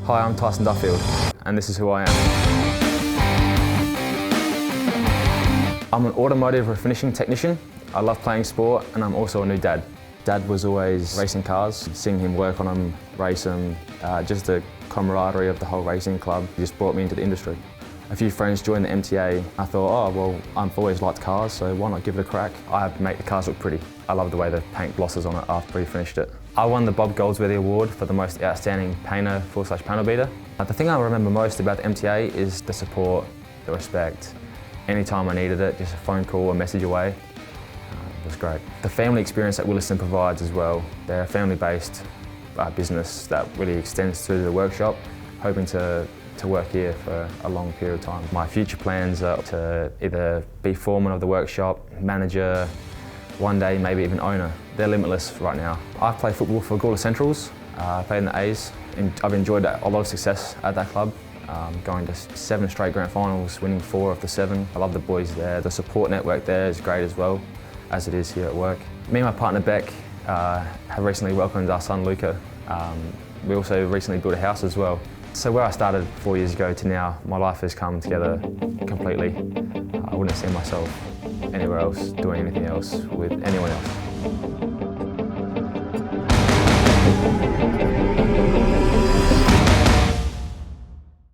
Hi, I'm Tyson, and this is who I am. I'm an automotive refinishing technician. I love playing sport, and I'm also a new dad. Dad was always racing cars, seeing him work on them, race them, just the camaraderie of the whole racing club just brought me into the industry. A few friends joined the MTA. I thought, oh, well, I've always liked cars, so why not give it a crack? I make the cars look pretty. I love the way the paint glosses on it after we finished it. I won the Bob Goldsworthy Award for the most outstanding painter / panel beater. The thing I remember most about the MTA is the support, the respect. Anytime I needed it, just a phone call, a message away, it was great. The family experience that Williston provides as well. They're a family-based business that really extends through the workshop, hoping to work here for a long period of time. My future plans are to either be foreman of the workshop, manager, one day maybe even owner. They're limitless right now. I play football for Gawler Centrals. I played in the A's, and I've enjoyed a lot of success at that club. Going to 7 straight grand finals, winning 4 of the 7. I love the boys there. The support network there is great as well, as it is here at work. Me and my partner Beck have recently welcomed our son Luca. We also recently built a house as well. So where I started 4 years ago to now, my life has come together completely. I wouldn't see myself anywhere else, doing anything else with anyone else.